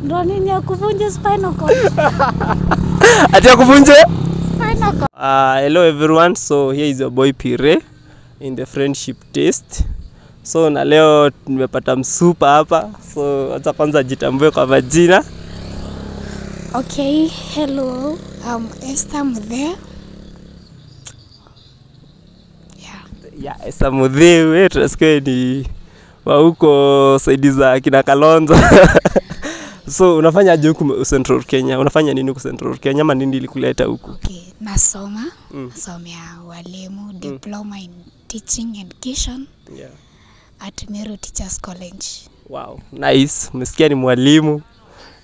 Ndo nini ya kuvunja spinal cord? Ati ya kuvunja? Spinal cord. Hello everyone, so here is your boy Pire in the friendship test. So na leo nimepata msupa hapa, so acha kwanza jitambue kwa majina. Okay, hello, I'm Esther Mudhe. Yeah, Esther Mudhe, wewe tunasikia ni wa huko saidi za kina Kalonzo. So unafanya aje huku Central Kenya? Unafanya nini huku Central Kenya? Ama nini ilikuleta huku? Okay, nasoma. Nasomea walimu, diploma in teaching education. Yeah. At Meru Teachers College. Wow, nice. Umesikia ni mwalimu.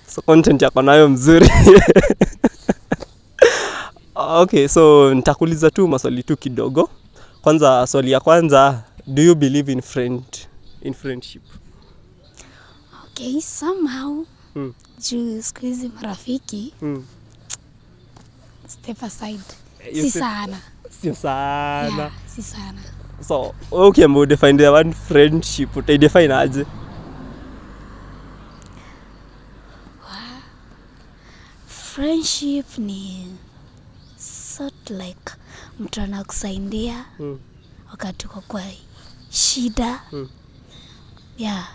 So content yako nayo mzuri. Okay, so nitakuuliza tu maswali tu kidogo. Kwanza swali ya kwanza, do you believe in friendship? Okay, somehow. Juu siku hizi marafiki. Step aside. Si sana. Sio sana. Yeah, si sana. So, okay, I'm define the one friendship. Utaidefine aje? Friendship ni sort like mtu anakusaidia wakati uko kwa shida. Yeah,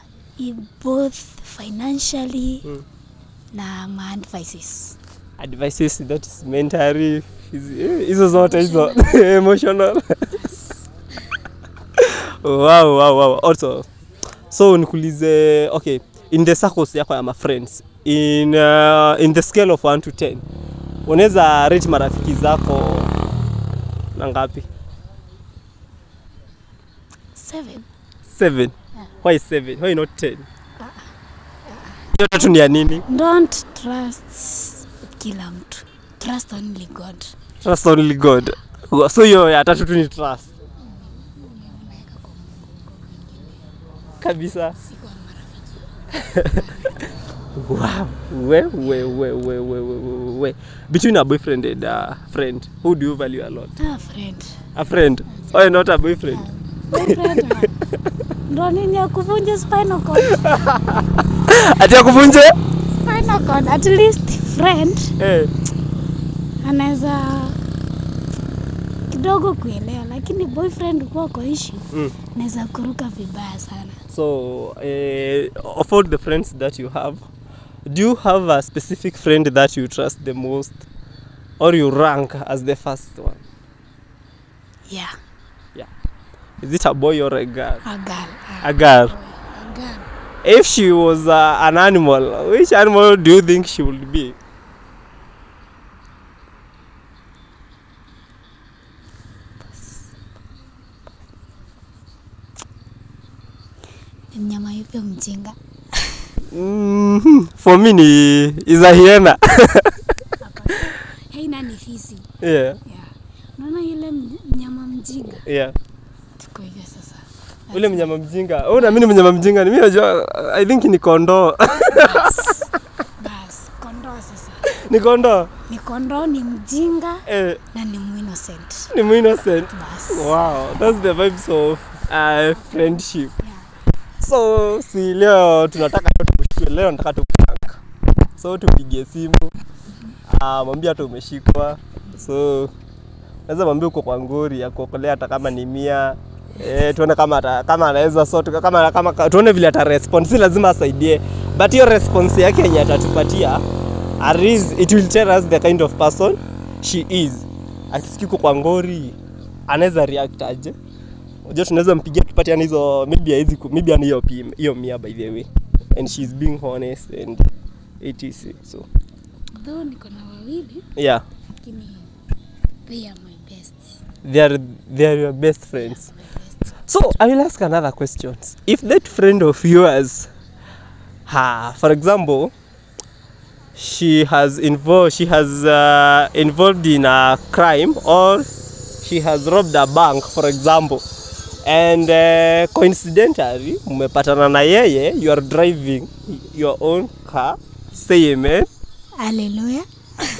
both financially na advices. Advices, that is mentally, hizo zote hizo emotional. Wow. Also, so nikuulize, okay, in the circles yako ya ma friends, in the scale of 1 to 10, unaweza rate marafiki zako na ngapi? 7. Yeah. Why 7? Why not 10? Hiyo tatu ni ya nini? Don't trust kila mtu. Trust only God. Trust only God. So hiyo ya tatu tu ni trust. Kabisa. Wow. We. Between a boyfriend and a friend, who do you value a lot? A friend. A friend. Or not a boyfriend? Boyfriend. Ndo nini ya kuvunja spinal cord? Ati ya kuvunja? Spinal cord. At least friend. Anaweza kidogo kuelewa, lakini boyfriend kwa kwa issue anaweza kuruka vibaya sana. So, of all the friends that you have, do you have a specific friend that you trust the most, or you rank as the first one? Yeah. Is it a boy or a girl? A girl. A girl. A girl. If she was an animal, which animal do you think she would be? Mnyama yupi mjinga? For me is a hyena. Hyena ni fisi. Yeah. Unaona yule mnyama mjinga? Yeah. Tuko hivyo sasa. Ule mnyama mjinga. Oh, na mimi ni mnyama mjinga. Mimi najua I think ni kondoo. Bas, kondoo sasa. Ni kondoo. Ni kondoo, ni mjinga na ni innocent. Ni innocent. Bas. Wow, that's the vibes of friendship. Yeah. So, si leo tunataka leo nataka tukupanga. So tupigie simu. Mwambie hata umeshikwa. So naweza mwambie uko kwa ngori ya kuokolea hata kama ni 100. Tuone kama anaweza kama tuone vile ata respond. Si lazima asaidie, but hiyo response yake yenye atatupatia it will tell us the kind of person she is. Akisikia uko kwa ngori anaweza react aje. Unajua tunaweza mpigia tupatiane hizo maybe ani hiyo 100 by the way, and she's being honest and etc. So though niko na wawili. Yeah. Lakini they are my best. They are your best friends. So I will ask another question. If that friend of yours, for example, she has involved in a crime, or she has robbed a bank, for example, and coincidentally mmepatana na yeye, you are driving your own car, say amen. Hallelujah.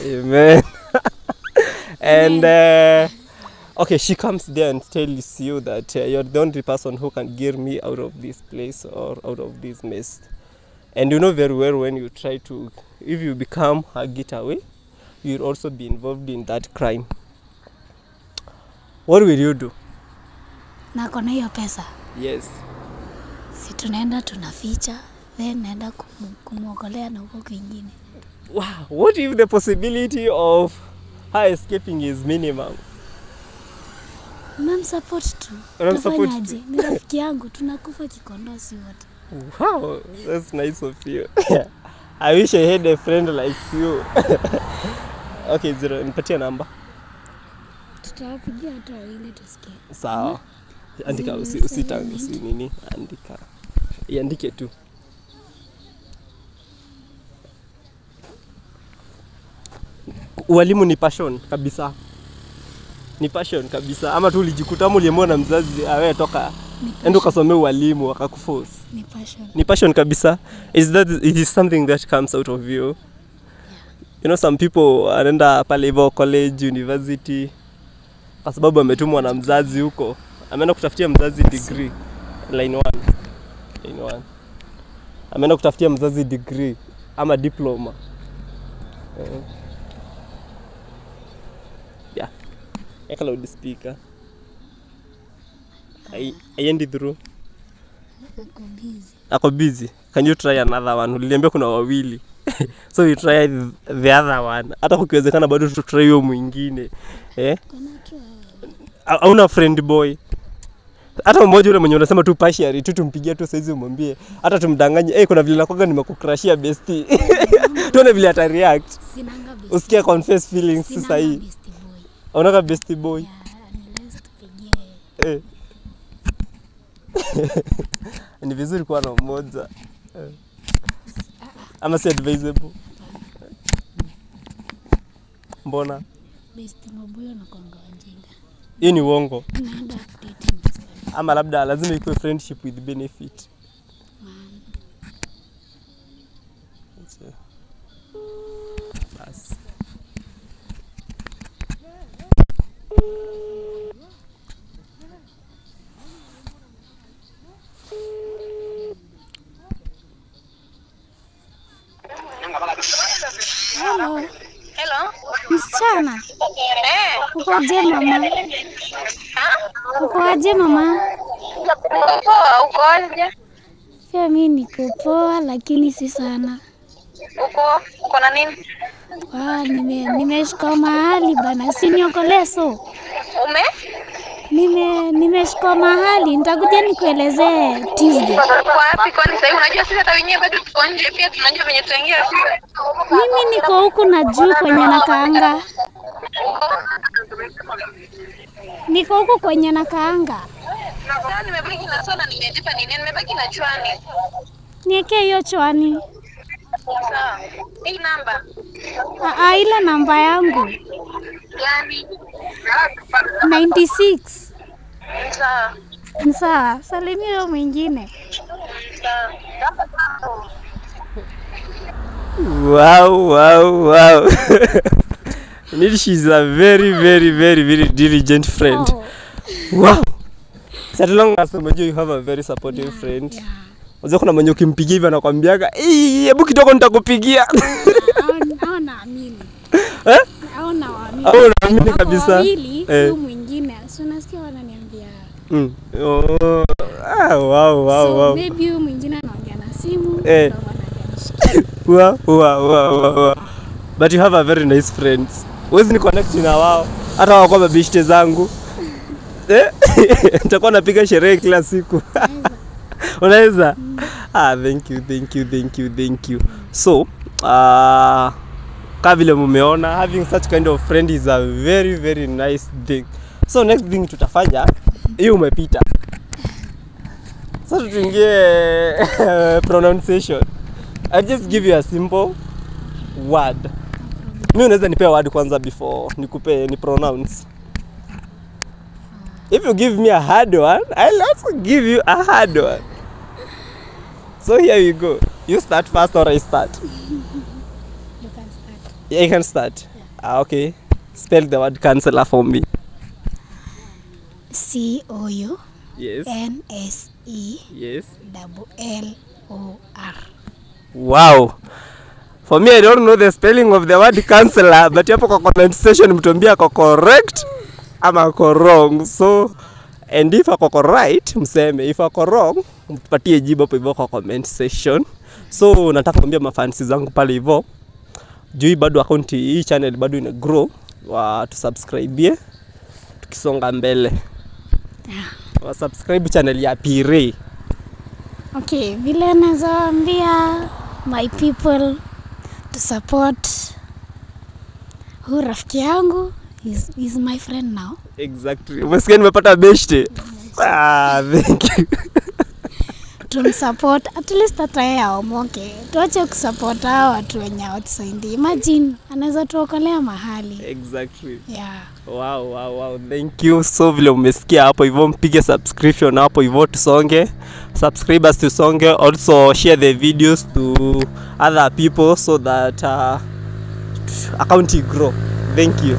Amen. And okay, she comes there and tells you that you're the only person who can get me out of this place or out of this mess. And you know very well when you try to, if you become a getaway, you'll also be involved in that crime. What will you do? Na kona hiyo pesa. Yes. Si tunaenda tunaficha, then naenda kumuokolea na huko kwingine. Wow, what if the possibility of her escaping is minimum? Unamsupport tu. Unamsupport tu. Ni rafiki yangu, tunakufa kikondosi wote. Wow, that's nice of you. I wish I had a friend like you. Okay, Zero, nipatie namba. Tutawapigia hata wawili tusikie. Sawa. Andika usi nini, andika. Iandike tu. Ualimu ni passion kabisa. Ni passion kabisa. Ama tu ulijikuta ama uliamua na mzazi awe toka endo kasome ualimu akakuforce. Ni passion. Ni passion kabisa. It is something that comes out of you. Yeah. You know, some people anaenda pale hivyo college, university kwa sababu ametumwa na mzazi huko. Ameenda kutafutia mzazi degree line 1. Ameenda kutafutia mzazi degree ama diploma. Yeah. Eka loudspeaker. I end it through. Ako busy. Can you try another one? Uliniambia kuna wawili. So you try the other one. Hata kukiwezekana bado tu try hiyo mwingine. Hauna friend boy. Hata mmoja yule mwenye unasema tu partially tu tumpigia tu saizi umwambie. Hata tumdanganye, kuna vile nakwanga nimekucrashia bestie. Tuone vile ata react. Sinanga bestie. Usikia confess feelings sasa hii. Unaka bestie boy. Ni vizuri kuwa na mmoja. Ama si advisable. Mbona? Bestie maboyo na kwanga wajinga. Hii ni uongo. Naenda updating. Ama labda lazima ikuwe friendship with benefit. Bas. Hello. Hello. Msichana. Ukoje mama? Ukoje mama? Poa, ukoje? Pia mimi niko poa lakini si sana. Uko na nini? Nimeshika mahali bana, siniokolee so. Nimeshika mahali, nitakuja nikuelezee Tuesday. Wapi kwani sasa unajua sisi hata wenyewe bado tuko nje pia tunajua venye tutaingia shule. Mimi niko huku na juu kwenye nakaanga. Niko huku kwenye nakaanga. Sasa nimebaki na soda nimejipa nini? Nimebaki na chwani. Niweke hiyo chwani. Sawa. Hii namba. Ile namba yangu. Gani? 96. Sawa. Sawa, salimia huyo mwingine. Wow. She's a very diligent friend. Oh. Wow. As long as you have a very supportive friend. Yeah. Unaweza kuna mwenye ukimpigia hivi anakuambiaga, hebu kidogo nitakupigia." Hao naamini. Hao naamini kabisa. Huyo mwingine, si unasikia wananiambia. Wow. Maybe huyo mwingine anaongea na simu. Wow. But you have a very nice friends. Wezi ni connect na wao. Hata wao kwa mabishte zangu. Nitakuwa napiga sherehe kila siku. Unaweza? Thank you. So, kama vile mumeona, having such kind of friend is a very nice thing. So next thing tutafanya, hiyo umepita. So tuingie pronunciation. I'll just give you a simple word. Mimi unaweza nipea word kwanza before ni pronounce. If you give me a hard one, I'll also give you a hard one. So here we go. You start first or I start? You can start. Yeah, you can start. Yeah. Okay. Spell the word counselor for me. COU Yes. NSE Yes. LLOR. Wow. For me, I don't know the spelling of the word counselor, but hapo kwa comment section mtuambia ako correct ama ako wrong. So, and if ako right, mseme. If ako wrong, mpatie jibu hapo hivyo kwa comment section. So, nataka kuambia mafansi zangu pale hivyo. Juu bado account hii channel bado ina grow. Wa tusubscribe tukisonga mbele. Wa subscribe channel ya Pire. Okay, vile nazoambia my people to support huyu rafiki yangu is my friend now. Exactly. Umesikia nimepata beshte. Thank you. Tumsupport at least hata yeye aomoke. Tuache kusupport hao watu wenye outside. Imagine anaweza tuokolea mahali. Exactly. Yeah. Wow. Thank you. So vile umesikia hapo hivyo, mpige subscription hapo hivyo tusonge. Subscribers tusonge. Also share the videos to other people so that account grow. Thank you.